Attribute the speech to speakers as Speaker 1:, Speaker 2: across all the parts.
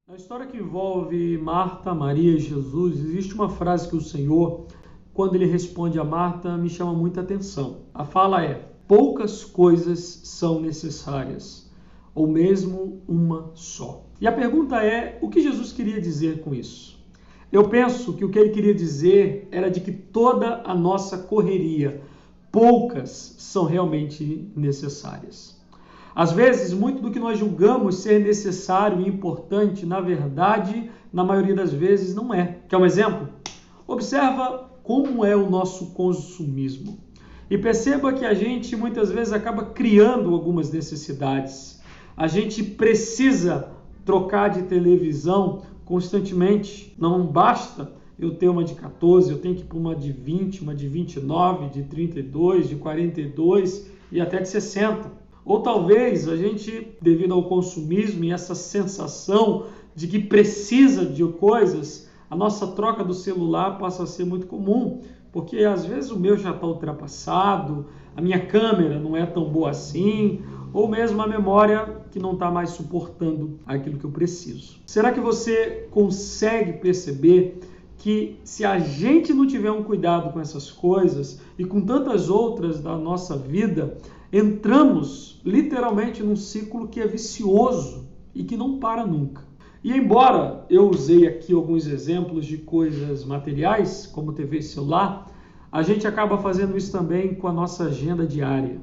Speaker 1: Na história que envolve Marta, Maria e Jesus, existe uma frase que o Senhor, quando ele responde a Marta, me chama muita atenção. A fala é: poucas coisas são necessárias, ou mesmo uma só. E a pergunta é: o que Jesus queria dizer com isso? Eu penso que o que ele queria dizer era de que toda a nossa correria, poucas são realmente necessárias. Às vezes, muito do que nós julgamos ser necessário e importante, na verdade, na maioria das vezes, não é. Quer um exemplo? Observa como é o nosso consumismo. E perceba que a gente, muitas vezes, acaba criando algumas necessidades. A gente precisa trocar de televisão constantemente. Não basta eu ter uma de 14, eu tenho que ir para uma de 20, uma de 29, de 32, de 42 e até de 60. Ou talvez a gente, devido ao consumismo e essa sensação de que precisa de coisas, a nossa troca do celular passa a ser muito comum, porque às vezes o meu já está ultrapassado, a minha câmera não é tão boa assim, ou mesmo a memória que não está mais suportando aquilo que eu preciso. Será que você consegue perceber que se a gente não tiver um cuidado com essas coisas e com tantas outras da nossa vida, entramos literalmente num ciclo que é vicioso e que não para nunca? E embora eu usei aqui alguns exemplos de coisas materiais, como TV e celular, a gente acaba fazendo isso também com a nossa agenda diária.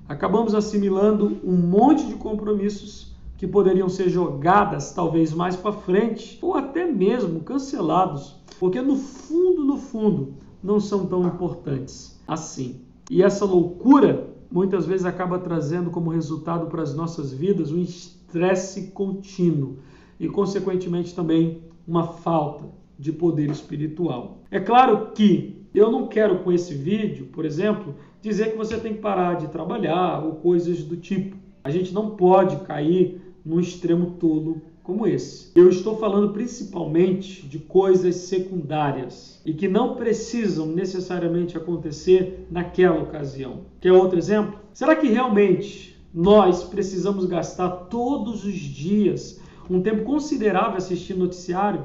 Speaker 1: Acabamos assimilando um monte de compromissos que poderiam ser jogadas talvez mais para frente ou até mesmo cancelados, porque no fundo, não são tão importantes assim. E essa loucura muitas vezes acaba trazendo como resultado para as nossas vidas um estresse contínuo e, consequentemente, também uma falta de poder espiritual. É claro que eu não quero, com esse vídeo, por exemplo, dizer que você tem que parar de trabalhar ou coisas do tipo. A gente não pode cair num extremo tolo como esse. Eu estou falando principalmente de coisas secundárias e que não precisam necessariamente acontecer naquela ocasião. Quer outro exemplo? Será que realmente nós precisamos gastar todos os dias um tempo considerável assistindo noticiário?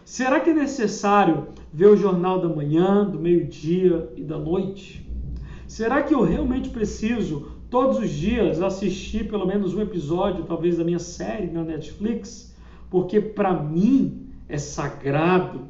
Speaker 1: Será que é necessário ver o jornal da manhã, do meio-dia e da noite? Será que eu realmente preciso todos os dias assistir pelo menos um episódio, talvez, da minha série na Netflix? Porque para mim é sagrado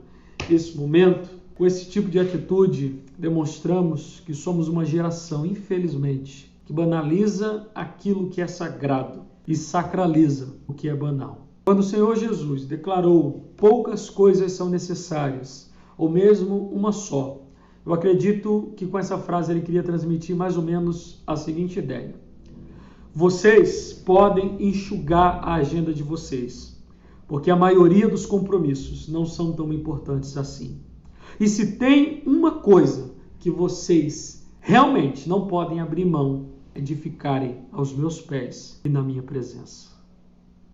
Speaker 1: esse momento. Com esse tipo de atitude, demonstramos que somos uma geração, infelizmente, que banaliza aquilo que é sagrado e sacraliza o que é banal. Quando o Senhor Jesus declarou: poucas coisas são necessárias, ou mesmo uma só, eu acredito que com essa frase ele queria transmitir mais ou menos a seguinte ideia: vocês podem enxugar a agenda de vocês, porque a maioria dos compromissos não são tão importantes assim. E se tem uma coisa que vocês realmente não podem abrir mão, é de ficarem aos meus pés e na minha presença.